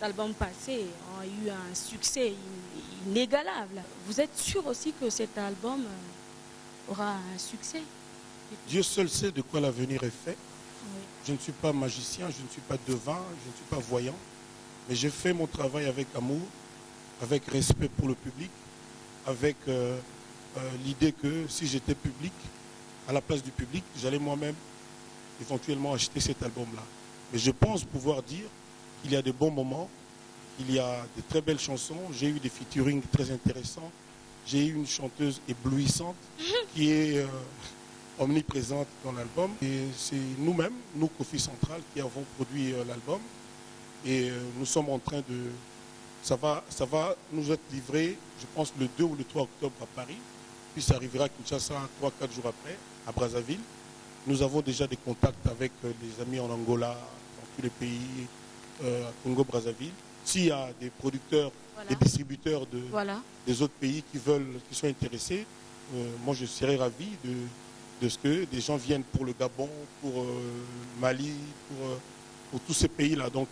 albums passés ont eu un succès inégalable. Vous êtes sûr aussi que cet album aura un succès? Dieu seul sait de quoi l'avenir est fait. Oui. Je ne suis pas magicien, je ne suis pas devin, je ne suis pas voyant. Mais j'ai fait mon travail avec amour, avec respect pour le public, avec l'idée que si j'étais public, à la place du public, j'allais moi-même éventuellement acheter cet album-là. Mais je pense pouvoir dire qu'il y a de bons moments, qu'il y a de très belles chansons. J'ai eu des featuring très intéressants. J'ai eu une chanteuse éblouissante qui est omniprésente dans l'album. Et c'est nous-mêmes, nous, Kofi Central, qui avons produit l'album. Et nous sommes en train de... Ça va nous être livré, je pense, le 2 ou le 3 octobre à Paris. Puis ça arrivera à Kinshasa 3-4 jours après, à Brazzaville. Nous avons déjà des contacts avec les amis en Angola, dans tous les pays, à Congo-Brazzaville. S'il y a des producteurs, des distributeurs des autres pays qui sont intéressés, moi je serais ravi de ce que des gens viennent pour le Gabon, pour Mali, pour tous ces pays-là. Donc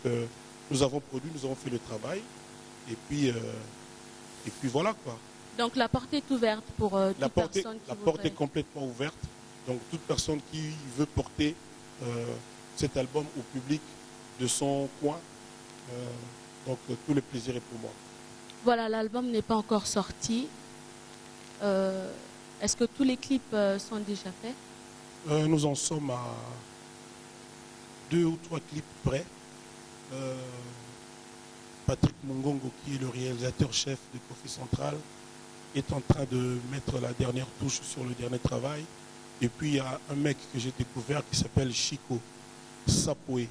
nous avons produit, nous avons fait le travail. Et puis voilà quoi. Donc la porte est ouverte pour toute personne qui La porte est complètement ouverte. Donc toute personne qui veut porter cet album au public de son coin, donc tout le plaisir est pour moi. Voilà, l'album n'est pas encore sorti. Est-ce que tous les clips sont déjà faits? Nous en sommes à 2 ou 3 clips près. Patrick Mungongo, qui est le réalisateur-chef de Kofi Central, est en train de mettre la dernière touche sur le dernier travail. Et puis il y a un mec que j'ai découvert qui s'appelle Chico Sapoué,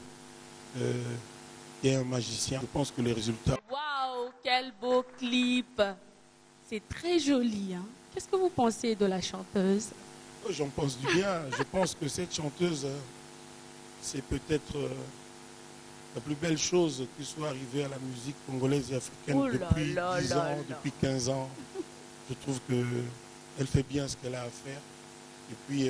qui est un magicien. Je pense que les résultats... Waouh, quel beau clip! C'est très joli, hein? Qu'est-ce que vous pensez de la chanteuse? J'en pense du bien. Je pense que cette chanteuse, c'est peut-être la plus belle chose qui soit arrivée à la musique congolaise et africaine depuis 10 ans, depuis 15 ans. Je trouve qu'elle fait bien ce qu'elle a à faire. Et puis,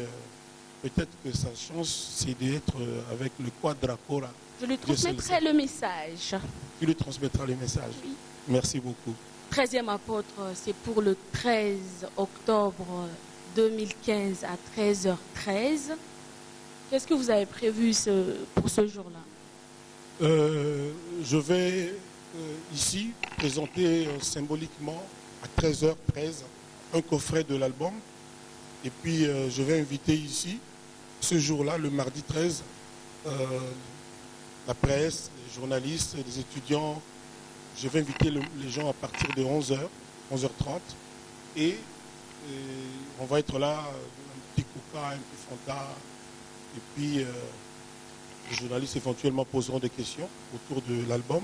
peut-être que sa chance, c'est d'être avec le Quadracora. Je lui transmettrai le message. Tu lui transmettras le message. Oui. Merci beaucoup. 13e apôtre, c'est pour le 13 octobre 2015 à 13h13. Qu'est-ce que vous avez prévu pour ce jour-là? Je vais ici présenter symboliquement à 13h13 un coffret de l'album. Et puis je vais inviter ici, ce jour-là, le mardi 13, la presse, les journalistes, les étudiants. Je vais inviter les gens à partir de 11h, 11h30. Et on va être là, un petit coca, un petit fanta. Et puis les journalistes éventuellement poseront des questions autour de l'album.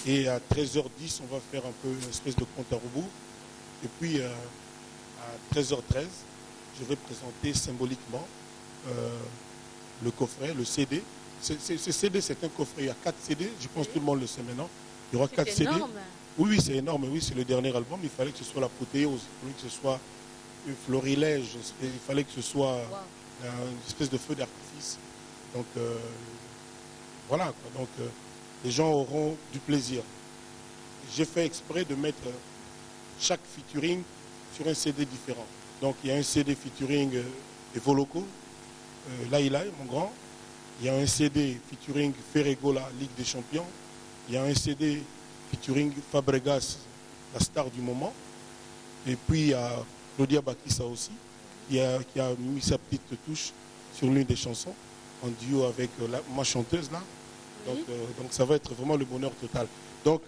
Et à 13h10, on va faire un peu une espèce de compte à rebours. Et puis à 13h13, je vais présenter symboliquement le coffret, le CD. Ce CD, c'est un coffret. Il y a 4 CD, je pense que tout le monde le sait maintenant. Il y aura 4 CD. Énorme. Oui, c'est énorme. Oui, c'est le dernier album. Il fallait que ce soit l'apothéose, il fallait que ce soit un florilège, il fallait que ce soit une espèce de feu d'artifice. Donc, voilà. Quoi. Donc, les gens auront du plaisir. J'ai fait exprès de mettre chaque featuring sur un CD différent. Donc, il y a un CD featuring Evoloko, Laïla, mon grand. Il y a un CD featuring Ferregola, Ligue des Champions. Il y a un CD featuring Fabregas, la star du moment. Et puis il y a Claudia Bakissa aussi, qui a mis sa petite touche sur l'une des chansons, en duo avec ma chanteuse là. Donc ça va être vraiment le bonheur total. Donc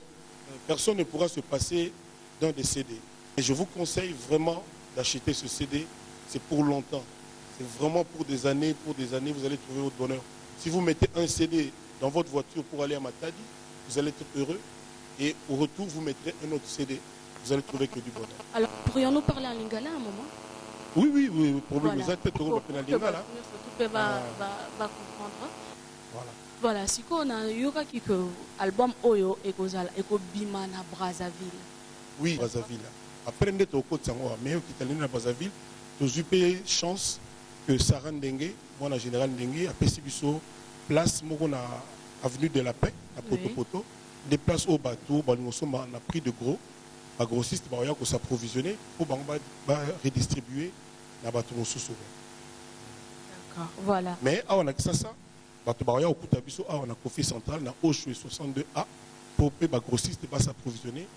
personne ne pourra se passer d'un des CD. Et je vous conseille vraiment d'acheter ce CD, c'est pour longtemps. C'est vraiment pour des années, vous allez trouver votre bonheur. Si vous mettez un CD dans votre voiture pour aller à Matadi, vous allez être heureux. Et au retour, vous mettrez un autre CD. Vous allez trouver que du bonheur. Alors, pourrions-nous parler en lingala à un moment? Oui, problème. Voilà. Vous êtes peut-être au lingala. Va comprendre. Voilà. Voilà, si on a eu album Oyo et Bima na Brazzaville. Oui, Brazzaville. Après, on est au côté de Sangoa, mais au Kitalina à Brazzaville, nous avons eu chance que Sarah Ndengue, moi, la générale Ndengue, a fait place, moi, on a avenue de la Paix, à Poto Poto. déplace au bateau, on a pris de gros, les grossistes vont s'approvisionner pour redistribuer dans le bateau. D'accord, voilà. Mais on a ça, bateau au Koutabiso, on a Kofi Central, on a Oshwe 62A pour que les grossistes s'approvisionner.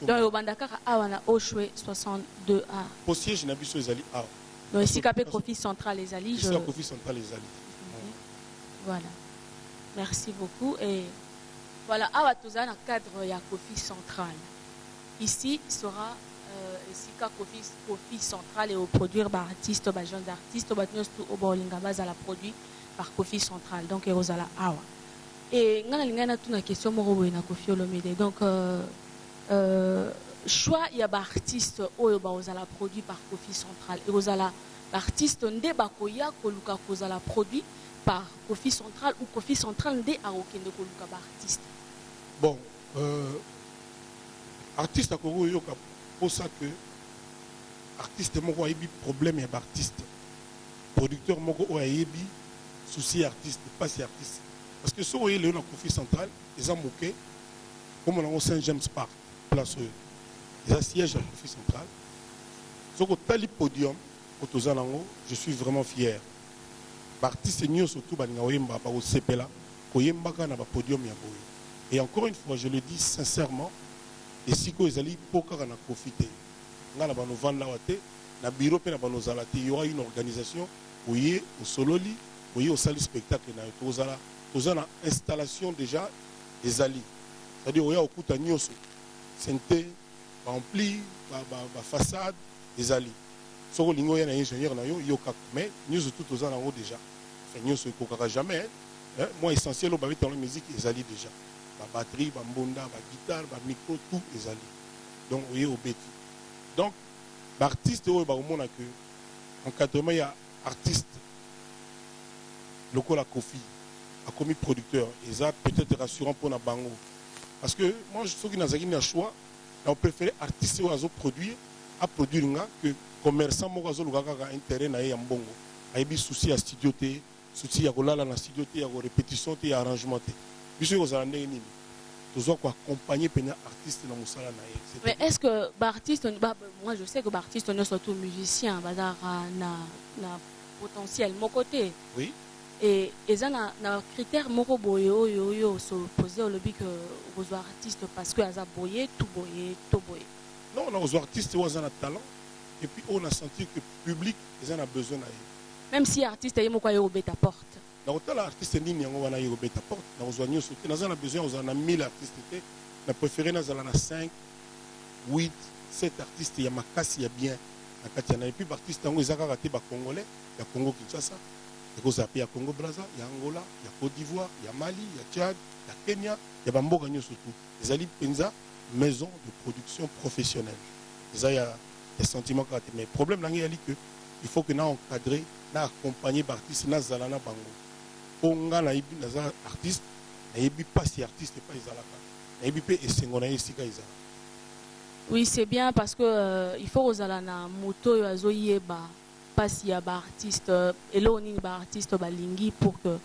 Donc, au Bandakara, on a Oshwe 62A. Pour siège, on a vu les Ali A. Donc, ici, Capé Kofi Central, les Ali. Ici, Kofi Central, les Ali. Voilà. Merci beaucoup. Et voilà, à Watoza, dans le cadre, il y a Kofi Central. Ici, il sera ici, Kofi Central et au produire par artistes, par jeunes artistes, au Bolinga, à la produit par Kofi Central. Donc, il y a la Awa. Et nous avons une question de Kofi Olomide. Donc, choix, il y a des artistes qui sont produits par Kofi Central. Et vous avez des artistes qui sont produits par Kofi Central ou Kofi Central qui sont artistes. Bon, artiste à Congo, pour ça que artiste moko ayebi problème ya artiste, producteur moko ayebi souci artiste, pas si artiste. Parce que si vous voyez le Kofi Central, ils ont moqué comme on a au Saint James Park, place ils ont siège à Kofi Central. Donc au tali podium, je suis vraiment fier. Artiste nyo surtout balinga oyemba ba au sepela, koyemba na ba podium ya boye. Et encore une fois, je le dis sincèrement, et si ils allaient pour na profiter, na ba no vendre la na bureau pe na ba no zalate, il y aura une organisation où il y au sololi, où il y au salle spectacle na tozala, tozana installation déjà des alliés. C'est-à-dire où il y a au kuta nyoso, santé, ampli, ba façade des alliés. Soko lingo ya na ingénieur na yo yo kak, mais nous tout tozana ngo déjà. Enfin nous se kokaka jamais. Moi essentiel au babet dans la musique les alliés déjà. La batterie, la mbonda, la guitare, le micro, tout les alliés. Donc, vous voyez, au bêtis. Donc, l'artiste, au monde, encadrement, il y a artiste, local à Kofi, a commis producteur, et ça peut-être rassurant pour la bango. Parce que moi, je trouve qu'il y a un choix, on préfère artiste qui produire, à produire que commerçant qui a intérêt à un bongo. Il y a des soucis à studio, soucis à la studio, à la répétition, à l'arrangement. Mais est-ce que l'artiste, moi je sais que l'artiste est surtout musicien, na potentiel, mon côté. Oui. Et ça a un critère moko boyo se poser au lobby que vous artistes parce que ça boyé tout boyé. Non, on a aux artistes qui ont un talent et puis on a senti que le public ils en a besoin. Même si artiste est moko yo beta porte. Dans le artiste ligne on va na yo beta porte, dans aux oignons sauter, dans on a besoin on a 1000 artistes, on a préféré dans on a 5, 8, 7 artistes, il y a makasi il y a bien. Et puis artistes ils ont raté ba congolais, il y a Congo Kinshasa. Il y a Congo Brazza, il y a Angola, il y a Côte d'Ivoire, il y a Mali, il y a Tchad, il y a Kenya, il y a Bamboka surtout. Les Ali Penza, maison de production professionnelle. Il y a des sentiments caractéristiques. Mais le problème, c'est qu'il faut que nous encadrions, nous accompagnions les artistes, nous allons dans Bango. Pour nous, les artistes, nous pas si artistes et pas les artistes. Oui, c'est bien parce que il faut que nous moto yoyeba. Pas s'il y a des artistes et là on est des artistes balingi pour que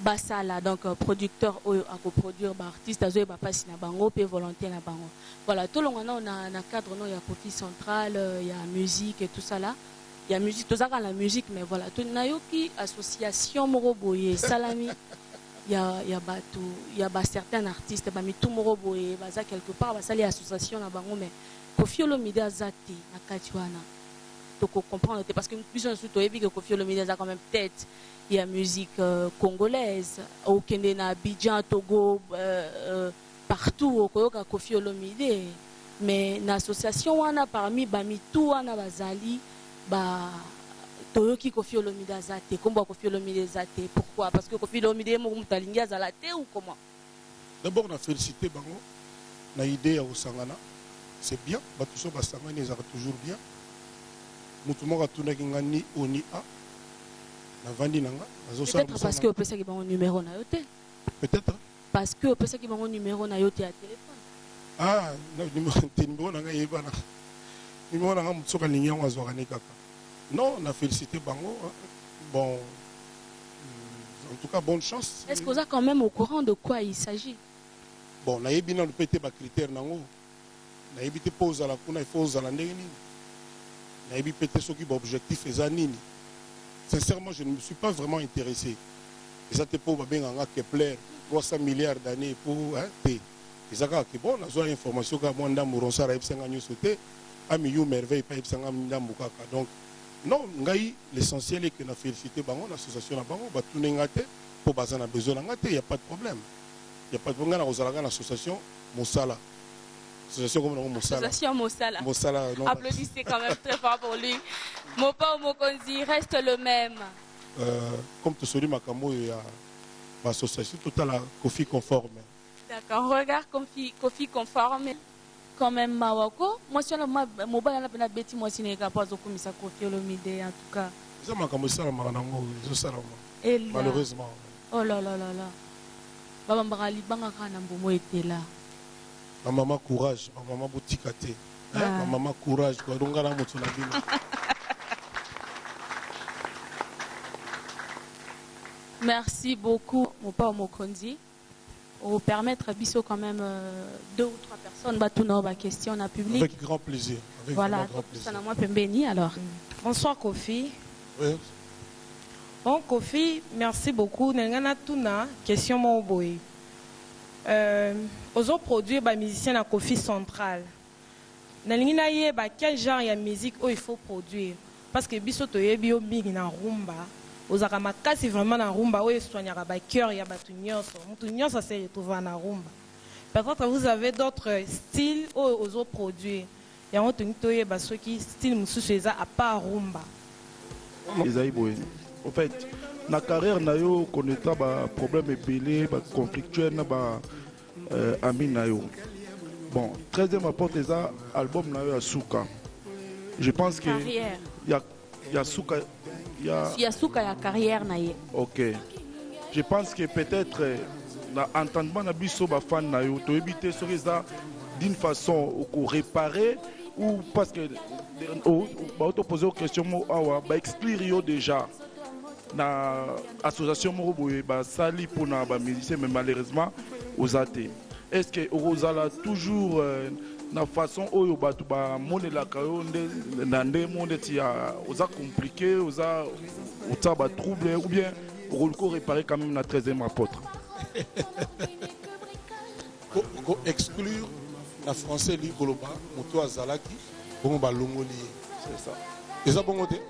basala donc producteur à coproduire des artistes azoye pas si na bango pe volonté na bango. Voilà, tout le monde on a un cadre non il y a Kofi Central, il y a musique et tout ça là. Il y a musique tout ça dans la musique mais voilà, tout na yoki association moroboye salami il y a certains artistes ba mi tout moroboye baza quelque part ba sali association na bango mais Kofi Olomide azati na katiwana. Comprendre parce que plus on surtout que Kofi Olomide a quand même tête il y a musique congolaise au Kenya na Abidjan Togo partout au Koyoka Kofi Olomide mais l'association on a parmi bami tout on a bazali ba toyoki Kofi Olomide azate komba Kofi Olomide azate pourquoi parce que Kofi Olomide mo mutalingi azalate ou comment d'abord on a félicité bango na idée ya osangana c'est bien batu so basangana ils sont toujours bien. Peut-être parce que peut-être qu'il y a un numéro na yote. Peut-être. Parce que peut-être qu'il y a un numéro na yote à téléphone. Ah, numéro na yeba na. Numéro na mutsoka linya wazwa kaka. Non, on a félicité bango. Bon, En tout cas, bonne chance. Est-ce que vous êtes quand même au courant de quoi il s'agit? Bon, on a eu bien pété les critères. On a eu pose à la kuna, il faut oser la ndenge. On a eu pété ce qui est objectif et zanini. Sincèrement, je ne me suis pas vraiment intéressé. Et ça, c'est pour bien un Kepler, 300 milliards d'années pour. Et ça, c'est bon, on a une information que moi, je suis merveille, donc, non, l'essentiel est que nous félicité l'association pour besoin il n'y a pas de problème. Il n'y a pas de problème dans l'association Moussala. Association comme Moussala. Association Moussala. Moussala. Applaudissez quand même très fort pour lui. Mopa Mokonzi reste le même. Comme tu sais, Makambo, il y a l'association totale Kofi conforme. D'accord, regarde Kofi conforme. Quand même Mawako. Moi, si on a mobile, on a bêti, moi, si on est capable de faire Kofi Olomide, en tout cas. C'est Makambo, malheureusement. Oh là là là là. Baba Mbarali, Banga Kana Mbomo était là. Ma maman courage, ma maman boutikate. Ma maman courage, quoi. Donc, on a mon Merci beaucoup, mon père Mokonzi. Pour permettre Bisso quand même 2 ou 3 personnes battre nos questions en public. Avec grand plaisir. Avec voilà, grand plaisir. Ça n'a moins béni alors. Bonsoir Kofi. Oui. Bon Kofi, merci beaucoup. Nengana tuna question mo boy. Aux autres produits ba musicien na Kofi Central. Nalingina ye ba quel genre de musique il faut produire parce que biso to yebi o big na rumba. Ozaka makasi vraiment na rumba oyo soignera ba cœur ya batu nyonso. Mutu nyonso se retrouver na rumba. Peut-être vous avez d'autres styles aux autres produits. Ya on tuni to yeba soki style mususu eza à part rumba. En fait, na carrière na yo connaîtra ba problème épelé, ba conflictuel na ba ami na yo. Bon, 13e apporte les album na yo Asuka. Je pense que il y a Suka. Il y a Suka ya carrière na ye. OK. Je pense que peut-être na entendement na biso ba fan na yo to éviter sur ça d'une façon au réparer ou parce que ba auto poser aux questions mo awa ba expliquer yo déjà na association mo boye ba sali pour na ba musicien mais malheureusement aux athées. Est-ce que Rosala toujours na façon oyo batu ba monela kayo na nde monde tia oza compliqué oza ba trouble ou bien Rolko réparer quand même la 13e apôtre. Ko exclure la français li koloba moto azalaki bon ba longoli. C'est ça. Et ça bon côté.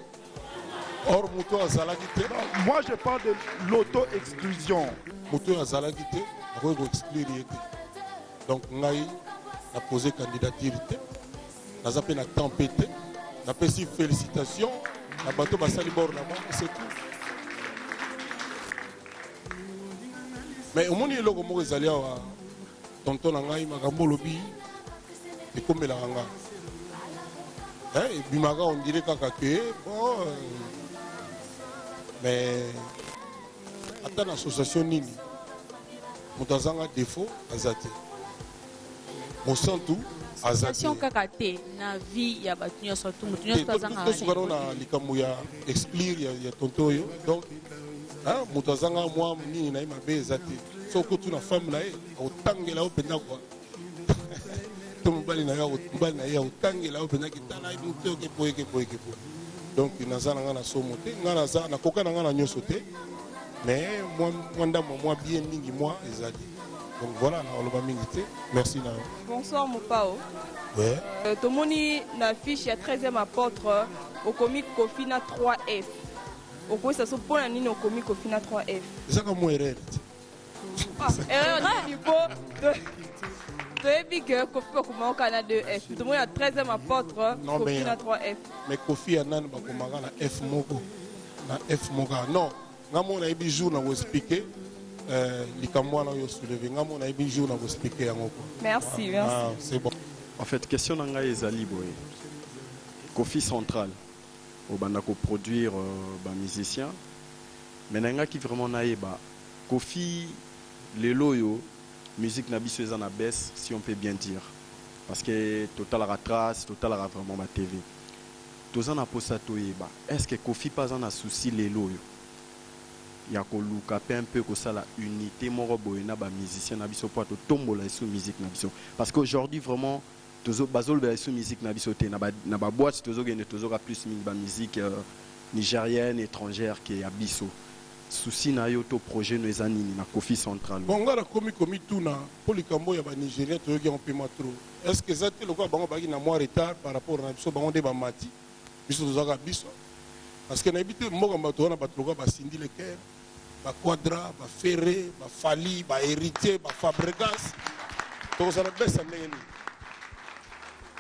Or moto azalaki te. Moi je parle de l'auto-exclusion. Moto azalaki te, ko exclure yete. Donc ngai a posé candidature, n'a pas na tempête, n'a pas si félicitations, la bateau va salir bord là-bas, c'est tout. Mais au moment où le gomo est allé à tonton ngai magambo lobi, et comme la ranga. Et bimaga on dirait kakaké, bon, mais attends l'association nini, moutazanga défaut azate. Mon sang tout, association kakate na vie ya batunyo surtout mutunyo tazanga. Tout ce qu'on a likamuya explique ya tonto yo donc ah mutazanga moi nini na mabe ezati so ko tuna femme na e otangela openda kwa to mbali na ya otangela openda kitana muto ke boye donc nazana ngana so moté ngana za na koka na ngana nyoso te mais moi ndamo moi bien mingi moi ezali. Donc voilà, merci. Bonsoir Mopao. Ouais. Tomoni na fiche ya 13e apôtre au comique Kofina 3F. Au quoi ça se pose nini au comique Kofina 3F. C'est ça comme erreur. Erreur au niveau de big Kofi Okuma kana 2F. Tomoni na 13e apôtre Kofina 3F. Mais Kofi anan ba komanga na F moko. Na F moko. Non, ngamo na ibi jour na vous expliquer. Merci, merci. Ah, c'est bon. En fait, question nanga ezali boy. Kofi Central au bandako produire ba musicien. Mais nanga qui vraiment naïba. Kofi les loyo musique na biso eza na baisse si on peut bien dire. Parce que total la trace, total la vraiment ma TV. Tozana posa toyeba. Est-ce que Kofi pas en a souci les loyo? ya koluka pe un peu ça la unité moko boye na ba musicien na biso po to tombola sous musique na biso parce qu'aujourd'hui vraiment tozo bazol ba sous musique na biso te na ba boîte tozo gene tozo ka plus mingi ba musique nigérienne étrangère qui est à biso souci na yo to projet no ezanini na Kofi Central bon ngala komi tuna polikambo ya ba Nigérien to yoki on peut trop est-ce que ça te le quoi bango baki na moi retard par rapport na biso bango de ba mati biso tozo ka biso parce que na habité moko bato wana bato ba Sindi le Caire ba Quadra ba Ferré ba Fali ba Héritier ba Fabregas to ça la baisse ndenge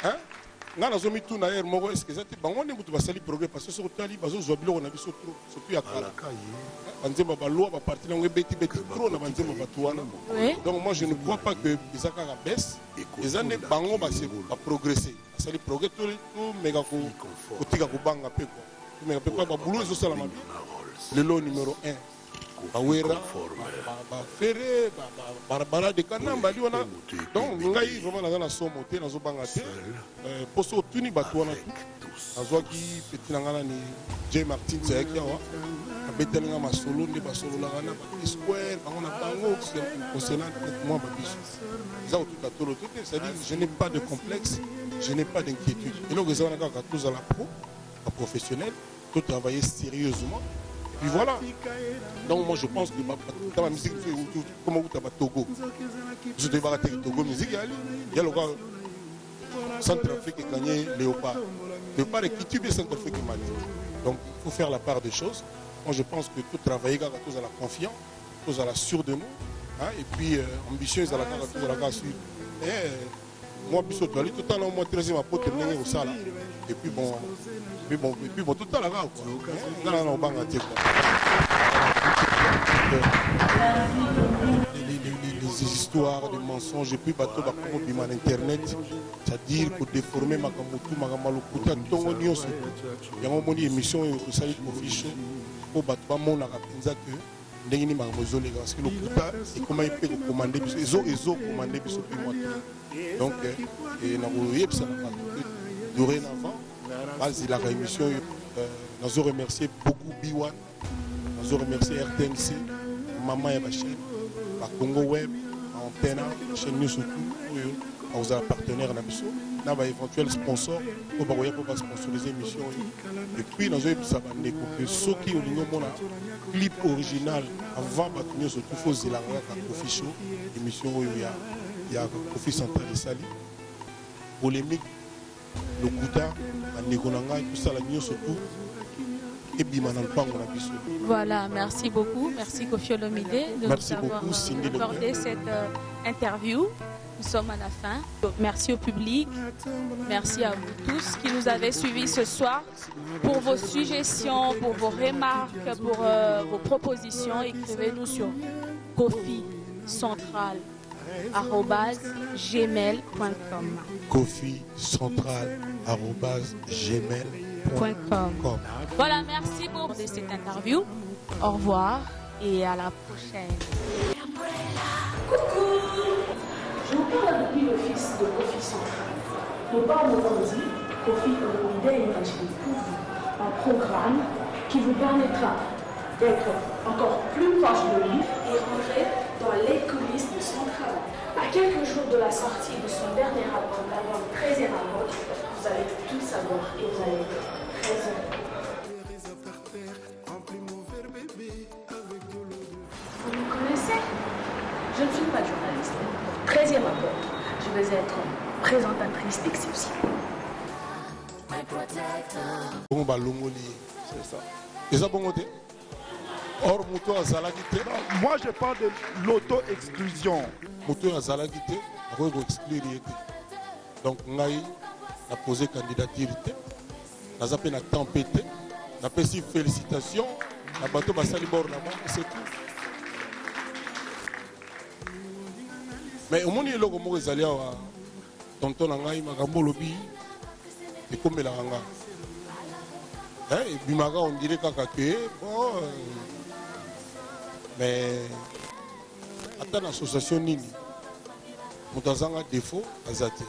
hein ngana zo mitu na air moko est-ce que ça te bango ne mutu basali progrès parce que sur tali bazo zo biloko na biso trop surtout ya kala banzemba ba loi ba parti na beti trop na banzemba bato wana donc moi je ne crois pas que bizaka ka baisse les années bango ba progresser basali progrès tout mega ko tika ko banga pe quoi mais pourquoi ba boulot zo sala mabi le lot numéro 1 Bawera, Ferré, Barbara de Kanamba, donc ngai vraiment dans la somme monté dans Zobangate, pour ce tuni batouana tout, Azoaki petit nangana ni J Martin c'est qui a betenga ma solo ni ba solo la na ba square, on a bango concernant moi ba biso. Ça tout à tout, c'est-à-dire je n'ai pas de complexe, je n'ai pas d'inquiétude. Et donc les gens qui tous à la pro, à professionnel, tout travailler sérieusement. Puis voilà. Donc moi je pense que dans la musique, comme vous avez Togo, je devais arrêter Togo musique, il y a le gars Centrafrique qui a gagné Léopard. Léopard est qui tue bien Centrafrique et Mali. Donc il faut faire la part des choses. Moi je pense que tout travailler, tous à la confiance, tous à la sûre de nous. Hein, et puis ambitieuse à la carte, tous à la carte sûre. Moi, tout le temps, moi, 13e apôtre, au sala. Et puis bon, tout le temps, là, les histoires, les mensonges, et puis bateau, comme on internet, c'est-à-dire pour déformer ma camotou, ma gamalokuta, ton oignon, il y a une émission, il s'agit de Kofi, pour battre mon arapinza que. Ndengini mamozo les gars parce que le kuta et comment il peut commander ils ont commandé biso moi donc et na yeb ça na dorénavant base la émission nous avons remercié beaucoup B1 nous avons remercié RTNC maman et ma chaîne la Congo Web Antena chaîne News surtout aux partenaires na biso na ba éventuel sponsor pour ba sponsoriser l'émission et puis nous avons ça va découper ce qui au niveau mona clip original avant batunyo surtout faut zilanga ka Kofi Show émission où il y a Kofi Central et Sali polémique le kuta anekonanga tout ça la nyo surtout et bimana pango na biso. Voilà, merci beaucoup, merci Kofi Olomide de nous avoir accordé cette interview. Nous sommes à la fin. Merci au public, merci à vous tous qui nous avez suivis ce soir. Pour vos suggestions, pour vos remarques, pour vos propositions, écrivez-nous sur koficentral@gmail.com. koficentral@gmail.com. Voilà, merci pour cette interview. Au revoir et à la prochaine. Coucou! Je vous parle depuis le fils de Kofi Central. Nous parlons aujourd'hui, Kofi Olomide imagine pour vous un programme qui vous permettra d'être encore plus proche de lui et rentrer dans les coulisses de son travail. À quelques jours de la sortie de son dernier album, l'album 13e album, vous allez tout savoir et vous allez être très heureux. Vous me connaissez? Je ne suis pas journaliste. 13e album, je vais être présentatrice d'exception. Bon balongoli, c'est ça. Et ça bon côté. Or moto azalagité. Moi je parle de l'auto-exclusion. Moto azalagité, après vous exclure. Donc ngai a posé candidature. Na zappé na tempête. Na pesi félicitations. Na bateau basali bord na moi, c'est tout. Mais au monde il y a logo mo ezali awa tonton na ngai makambo lobi et comme la ranga. Et bimaga on dirait kaka que bon mais attends l'association nini mutazanga défaut azate.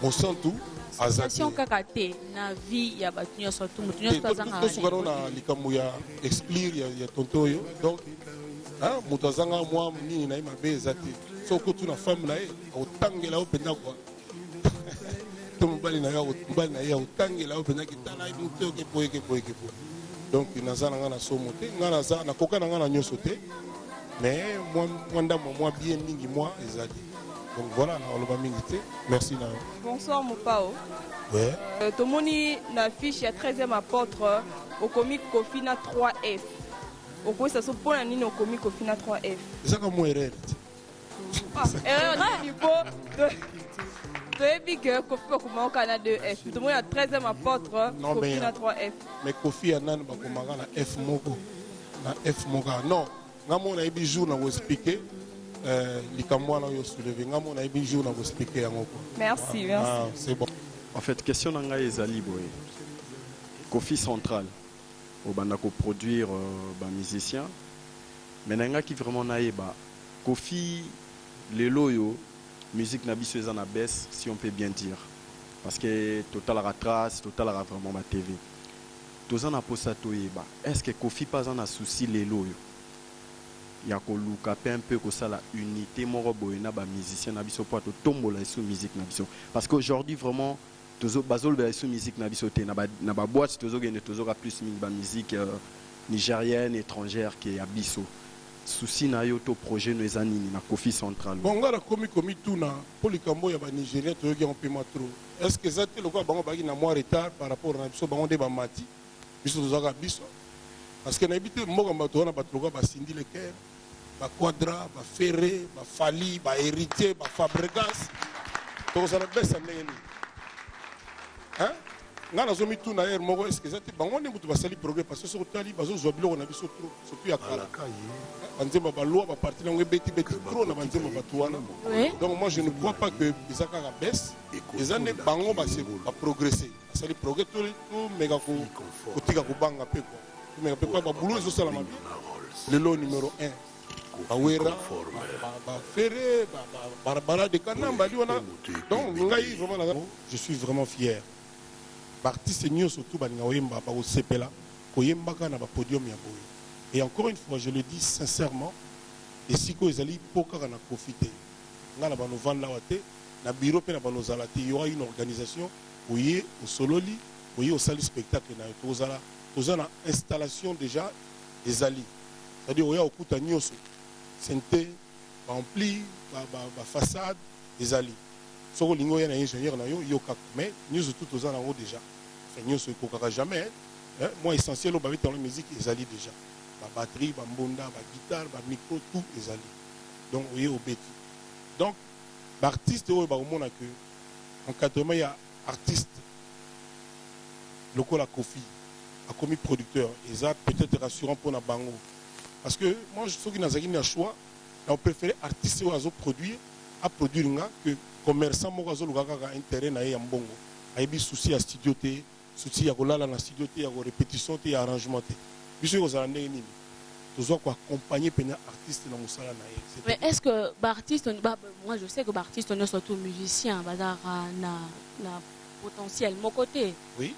On sent tout association kakate na vie ya batu nyonso tu mutu nyonso azanga tosukana na likambo ya exclure ya tonto oyo donc moto azanga mwa nini na ye mabe eza te soki otuna femme na ye aotangela yo mpenza kwa to mobali na ye aotangela yo mpenza kitala ye motu oke poye donc naza na nga na somo te nga naza nakoka na nga na nyonso te mais mwa ndambo mwa bien mingi mwa ezali. Donc voilà, merci. Bonsoir Mopao. Ouais. Tomoni na fiche ya 13e apôtre au comique Kofi na 3F. Au quoi ça se pose à nini au comique Kofi na 3F. C'est comme moi erreur. Erreur au niveau de big Kofi au Canada 2F. Tomoni na 13e apôtre Kofi na 3F. Mais Kofi anan ba komaka na F moko. Na F moka. Non, ngamo na ibi jour na vous expliquer. Merci. C'est bon. En fait, question nanga ezali boye. Kofi Central au bandako produire ba musicien. Mais nanga qui vraiment naeba Kofi lelo yo musique na biso eza na baisse si on peut bien dire. Parce que total la trace, total la vraiment ma TV. Tozana na posa toyeba. Est-ce que Kofi pas en a souci lelo yo? Il y a un peu la unité moro boyena ba musicien na biso pour tombola sous musique na biso parce qu'aujourd'hui vraiment tozo bazol ba sous musique na biso te na ba boîte tozo gene tozo ka plus ba musique nigérienne étrangère qui a biso souci na yo to projet no ezanini na Kofi Central bon ngara komi tuna polikambo ya ba nigérien to yoki on peut trop est-ce que ça te le quoi bango baki na moins retard par rapport na biso bango de ba mati biso tozo ka biso parce que na habité moko bato na bato ba sindi le cœur ba quadra ba ferré ba fali ba héritier ba fabregas to ça na besa ndenge ni hein ngana zo mitu na moko est-ce que ça te bango ne mutu ba sali progrès parce que so tali bazo zo biloko na biso trop surtout ya kala banzemba ba loi ba parti na beti trop na banzemba ba tuana donc moi je ne crois pas que bizaka ka baisse les années bango ba progresser sali progrès tout mega ko tika ko banga pe ko mais pas ba boulot zo sala mabi le lot numéro 1 Bawera, Ferré, Barbara de Kanamba, donc vraiment, je suis vraiment fier. L'artiste est surtout au Sepela, au podium. Et encore une fois, je le dis sincèrement, et si vous allez profiter, il y aura une organisation où il y a au Sololi, où il y a au salle spectacle, où il y a une installation déjà des alliés. C'est-à-dire où il y a au Koutagnos. Santé, ampli, façade, des alliés. Si vous avez un ingénieur, mais nous sommes tous en haut déjà. Nous ne sommes jamais. Moi, essentiel, dans la musique, les alliés déjà. La batterie, la bonda, la guitare, le micro, tout les alliés. Donc, vous voyez au bêtis. Donc, l'artiste, en 80, il y a artiste, le Kofi, a commis producteur. Et ça, peut-être rassurant pour la bango. Parce que moi, je trouve qu'il y a un choix. On préfère artistes qui ont produit à produire que commerçants qui ont intérêt à un bon. Il y a des soucis à studio, soucis à la studio, à la répétition, à l'arrangement. Puis, vous avez accompagner les artistes dans le salon. Mais est-ce que l'artiste, moi je sais que l'artiste est surtout musicien, il a un potentiel, mon côté. Oui.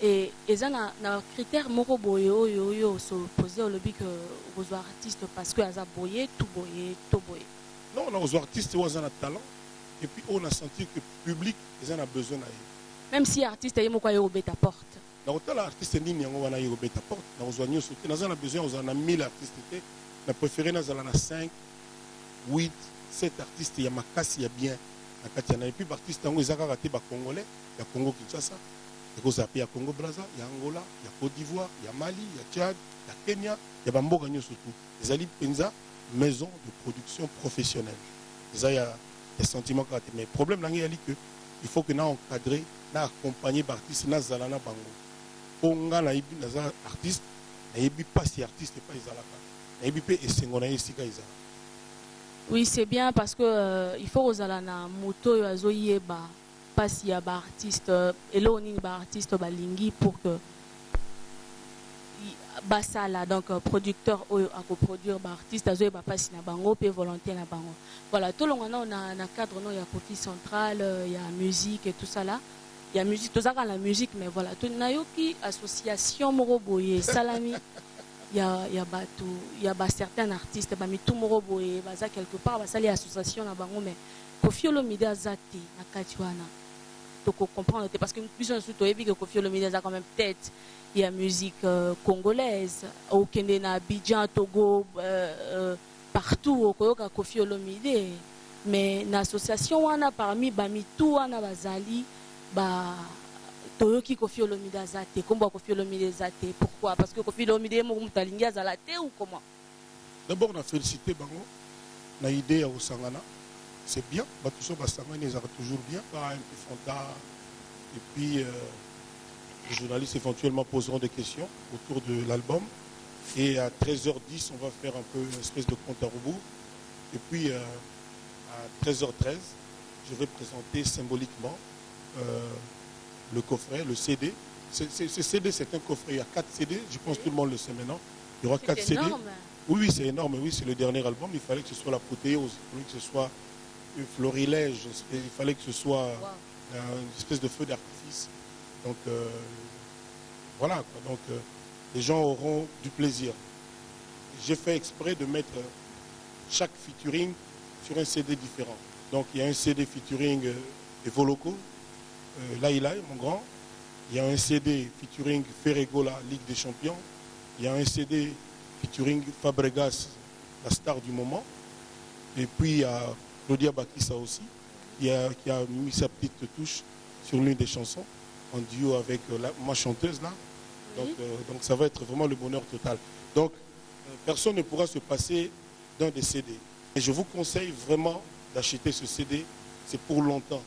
Et ils ont un critère moko boyo yo se poser au lobby que aux artistes parce que ils ont boyé tout boyé. Non, on a aux artistes ils ont un talent et puis on a senti que le public ils en a besoin d'ailleurs. Même si artiste est moko yo beta porte. Dans autant artiste ni yango wana yo beta porte, dans os oignons sauté, dans on a besoin on a 1000 artistes la préférée dans on a 5 8 7 artistes il y a makasi il y a bien na kati et puis artistes yango ils ont raté ba congolais, il y a Congo Kinshasa. Il y a Congo Brazza, il y a Angola, il y a Côte d'Ivoire, il y a Mali, il y a Tchad, il y a Kenya, il y a Bamboga surtout. Les Ali Penza, maison de production professionnelle. Il y a des sentiments caractéristiques. Mais le problème, c'est qu'il faut que nous encadrions, nous accompagnions les artistes, nous allons dans Bango. Pour nous, les artistes, nous ne pas si artistes pas les artistes. Oui, c'est bien parce que il faut que nous moto pas s'il y a des artistes et là on est des artistes balingui pour que basala donc producteur à coproduire des artistes azoye pas si na bango pe volonté na bango voilà tout le monde on a un cadre non il y a Kofi Central il y a musique et tout ça là Il y a musique, tout ça dans la musique, mais voilà. Tout nayoki association moroboye salami. Il y a certains artistes, bah tout moroboye, bah ça quelque part, bah ça les associations là, mais Koffi Olomide azate na katiwana. Donc comprendre parce que plus on surtout que Koffi Olomide a quand même tête. Il y a musique congolaise, au Kenya, na Abidjan, Togo, partout au Koyoka Koffi Olomide. Mais l'association wana parmi bami tout wana bazali ba toyoki Koffi Olomide azate kombo Koffi Olomide azate. Pourquoi? Parce que Koffi Olomide mo mutalingi azalate ou comment? D'abord on a félicité bango na idée au sangana. C'est bien, Batousso Basangana ils ont toujours bien, un peu fonda et puis les journalistes éventuellement poseront des questions autour de l'album et à 13h10 on va faire un peu une espèce de compte à rebours et puis à 13h13 je vais présenter symboliquement le coffret, le CD. Ce CD c'est un coffret, il y a 4 CD, je pense que tout le monde le sait maintenant. Il y aura 4 CD. Oui, c'est énorme, oui, c'est le dernier album, il fallait que ce soit l'apothéose, il fallait que ce soit un florilège, il fallait que ce soit une espèce de feu d'artifice. Donc voilà, quoi. Donc les gens auront du plaisir. J'ai fait exprès de mettre chaque featuring sur un CD différent. Donc il y a un CD featuring Evoloco, Laïla, mon grand. Il y a un CD featuring Ferregola, Ligue des Champions. Il y a un CD featuring Fabregas, la star du moment. Et puis il y a Claudia Bakissa aussi, qui a mis sa petite touche sur l'une des chansons, en duo avec ma chanteuse là. Donc ça va être vraiment le bonheur total. Donc personne ne pourra se passer d'un des CD. Et je vous conseille vraiment d'acheter ce CD, c'est pour longtemps.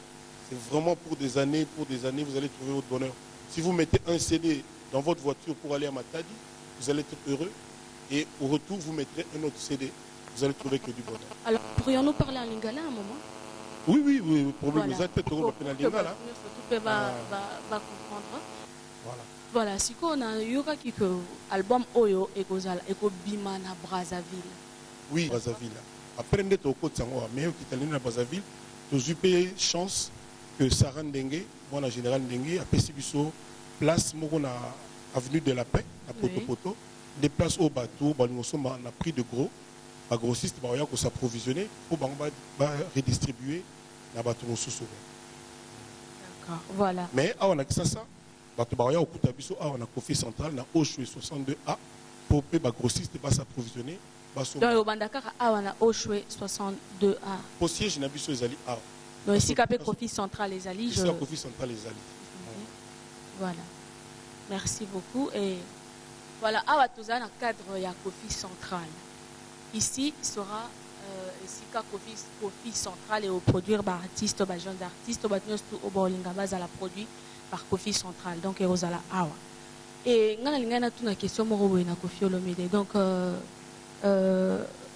C'est vraiment pour des années, vous allez trouver votre bonheur. Si vous mettez un CD dans votre voiture pour aller à Matadi, vous allez être heureux. Et au retour, vous mettrez un autre CD. Vous allez trouver que du bonheur. Alors, pourrions-nous parler en lingala à un moment? Oui, le problème, vous êtes tout va comprendre. Voilà, si on a eu un album Oyo et Bima na Brazzaville. Oui, Brazzaville. Après, on est au côté de Sangoa, mais au Kitalina Brazzaville, nous avons eu chance que Sarah Ndengue, moi, la générale Ndengue, a fait place, on a avenue de la Paix, à Poto-Poto, des places au bateau, on a pris de gros. Les grossistes vont s'approvisionner pour redistribuer la bateau sous. D'accord, voilà. Mais on a ça, bateau au Koutabiso, on a Koffi Central, on a Oshwe 62A pour que les grossistes s'approvisionner. Donc au Bandakar, on a Oshwe 62A. Pour siège, on a Biso les Ali A. Donc ici, Capé Koffi Central les Ali. Ici, Koffi Central les Ali. Voilà. Merci beaucoup. Et voilà, à Touza, dans le cadre, il y a Koffi Central. Ici sera ici Koffi Central et au produire par artistes, par jeunes artistes, au Bolingabaz à la produit par Koffi Central. Donc il y a awa. Et on a une question na Koffi Olomide. Donc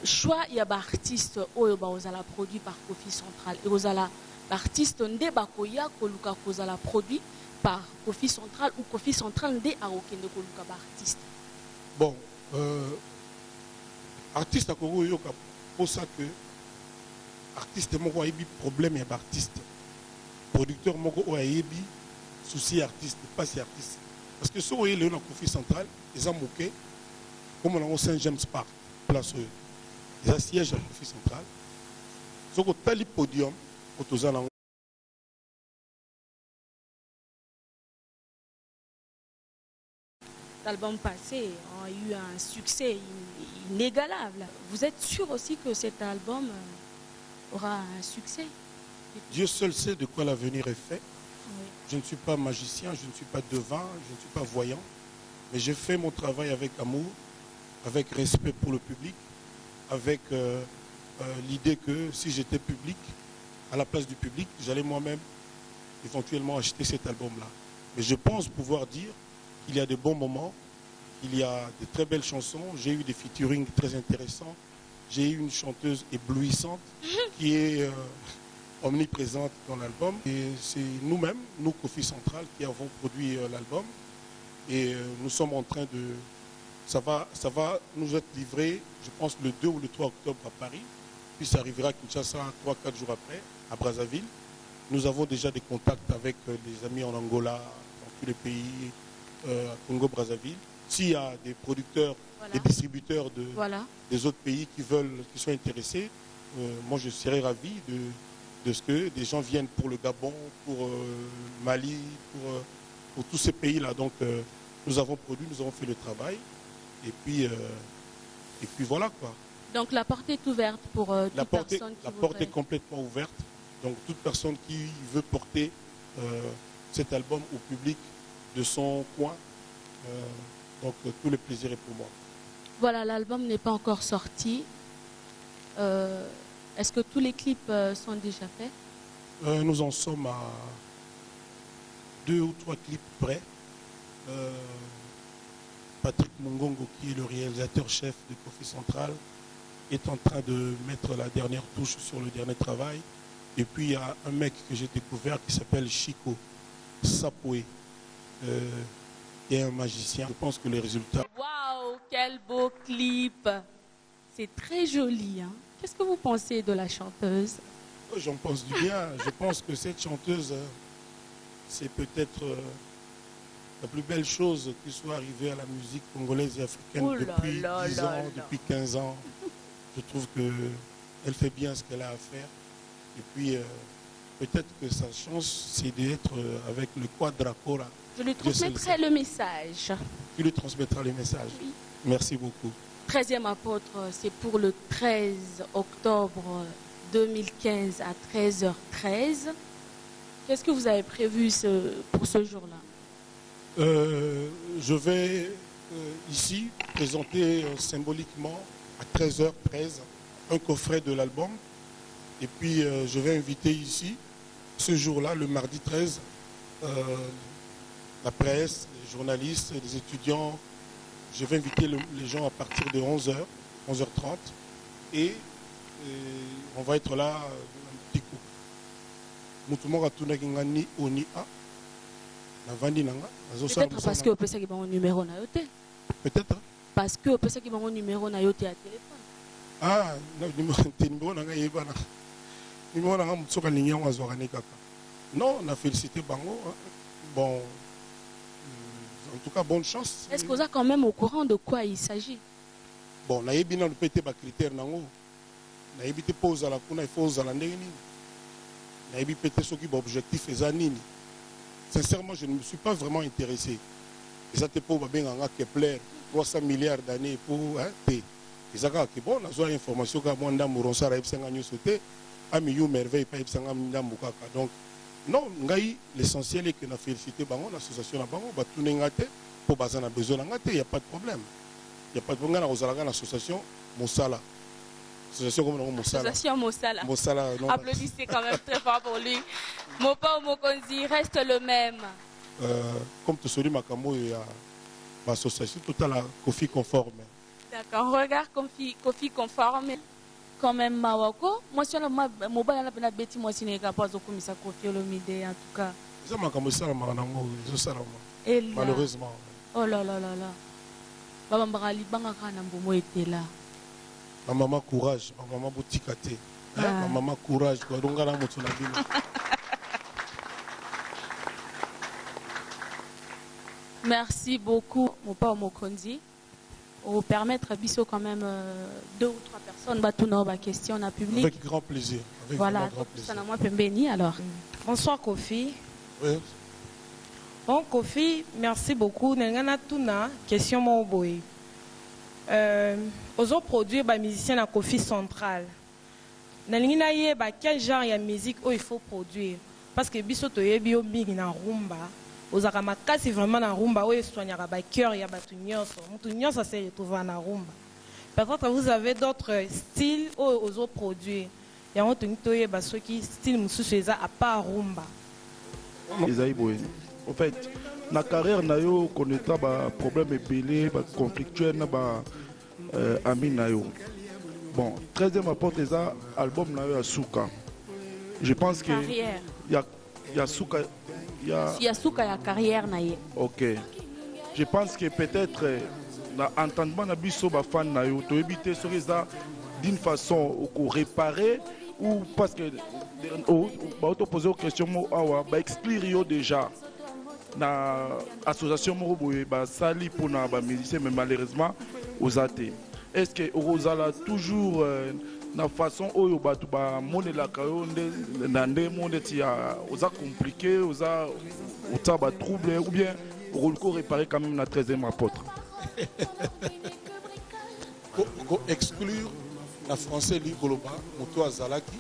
choix il y a artistes au la produit par Koffi Central et aux artistes ndé bakoya koluka kozala produit par Koffi Central ou Koffi Central ndé a okende koluka ba artiste. Bon artiste à Congo, c'est pour ça que artiste moko a problème et artiste. Producteur moko a souci artiste, pas si artiste. Parce que si vous voyez le Koffi Central, ils ont moqué, comme on a au Saint-James Park, place où ils ont siège à Koffi Central. Si vous avez le podium, vous avez l'album passé a eu un succès inégalable. Vous êtes sûr aussi que cet album aura un succès? Dieu seul sait de quoi l'avenir est fait. Oui. Je ne suis pas magicien, je ne suis pas devin, je ne suis pas voyant. Mais j'ai fait mon travail avec amour, avec respect pour le public, avec l'idée que si j'étais public, à la place du public, j'allais moi-même éventuellement acheter cet album-là. Mais je pense pouvoir dire il y a de bons moments, il y a de très belles chansons, j'ai eu des featuring très intéressants, j'ai eu une chanteuse éblouissante qui est omniprésente dans l'album. Et c'est nous-mêmes, nous Koffi Central, qui avons produit l'album. Et nous sommes en train de... Ça va nous être livré, je pense, le 2 ou le 3 octobre à Paris. Puis ça arrivera à Kinshasa 3-4 jours après, à Brazzaville. Nous avons déjà des contacts avec les amis en Angola, dans tous les pays, à Congo-Brazzaville. S'il y a des producteurs, des distributeurs des autres pays qui sont intéressés, moi je serais ravi de ce que des gens viennent pour le Gabon, pour Mali, pour tous ces pays-là. Donc nous avons produit, nous avons fait le travail. Et puis voilà quoi. Donc la porte est ouverte pour toute personne qui La porte est complètement ouverte. Donc toute personne qui veut porter cet album au public de son coin, donc tout le plaisir est pour moi. Voilà, l'album n'est pas encore sorti. Est-ce que tous les clips sont déjà faits? Nous en sommes à 2 ou 3 clips près. Patrick Mungongo, qui est le réalisateur-chef de Kofi Central, est en train de mettre la dernière touche sur le dernier travail. Et puis il y a un mec que j'ai découvert qui s'appelle Chico Sapoué, qui est un magicien. Je pense que les résultats... Waouh, quel beau clip! C'est très joli. Hein? Qu'est-ce que vous pensez de la chanteuse? J'en pense du bien. Je pense que cette chanteuse, c'est peut-être la plus belle chose qui soit arrivée à la musique congolaise et africaine depuis 10 ans, depuis 15 ans. Je trouve qu'elle fait bien ce qu'elle a à faire. Et puis, peut-être que sa chance, c'est d'être avec le Quadracora. Je lui transmettrai le message. Tu lui transmettras le message. Oui. Merci beaucoup. 13e apôtre, c'est pour le 13 octobre 2015 à 13h13. Qu'est-ce que vous avez prévu pour ce jour-là? Je vais ici présenter symboliquement à 13h13 un coffret de l'album. Et puis je vais inviter ici, ce jour-là, le mardi 13, la presse, les journalistes, les étudiants. Je vais inviter les gens à partir de 11h, 11h30. Et on va être là un petit coup. Peut-être parce que vous avez un numéro na yote. Peut-être. Parce que vous avez un numéro na yote à téléphone. Ah, numéro na yote. Non, on a félicité Bango. Bon, en tout cas, bonne chance. Est-ce que vous êtes quand même au courant de quoi il s'agit? Bon, on a bien pété les critères. On a évité pause à la kuna, il faut à la ndeni. On a évité péter ceux qui ont objectif et zanini. Sincèrement, je ne me suis pas vraiment intéressé. Les autres pauvres bien en Kepler, 300 milliards d'années pour thé. Les autres qui bon, on a besoin d'informations comme moi, on a ça, donc, non, l'essentiel est que nous avons félicité l'association pour besoin il n'y a pas de problème. Il n'y a pas de problème dans l'association Mossala. Association Mossala. Applaudissez quand même très fort pour lui. Mopa Mokonzi reste le même. Comme tu sais, l'association totale Kofi conforme. D'accord, regarde Kofi conforme. Quand même Mawako, moi sur le mobile la peine bêti moi si n'est pas au commissaire Kofi Olomide en tout cas. Malheureusement. Oh là là là là. Baba Mbarali banga kana mbomo était là. Ma maman courage, ma maman boutikate. Ma maman courage quoi donc la moto na bino. Merci beaucoup Mopa Mokonzi. Pour permettre à Bissot quand même 2 ou 3 personnes battre nos questions en public. Avec grand plaisir. Avec voilà, grand plaisir. Ça moi béni alors. Bonsoir Kofi. Oui. Bon Kofi, merci beaucoup. Nengana tuna question mo boy. Aux autres produits ba musicien à Kofi Central. Nalingina ye ba quel genre de musique il faut produire parce que Bissot to yebi o big na rumba. Aux Aramakasi vraiment na rumba où ils soignent ba cœur ya batunyoso ça se retrouve na rumba. Peut-être vous avez d'autres styles aux autres produits. Il y a un toye ba ceux qui style mususu eza à part rumba. En fait, na carrière na yo connaîtra ba problème épelé, ba conflictuel na ba ami na yo. Bon, 13e apporte les albums na yo à Souka. Je pense que il y a Souka. Il y a Souka ya carrière na ye. Ok. Je pense que peut-être na entendement na biso ba fan na yo to éviter ce ça d'une façon réparer ou parce que poser une question, expliquer déjà na association moko boye basali mpona bamusicien mais malheureusement oza te. Est-ce que ozala toujours na façon oyo bato bamonelaka yo na ndemo ndeti oza compliqué oza batrouble ou bien okoliko réparer quand même na 13e apôtre? Exclure la français li koloba moto azalaki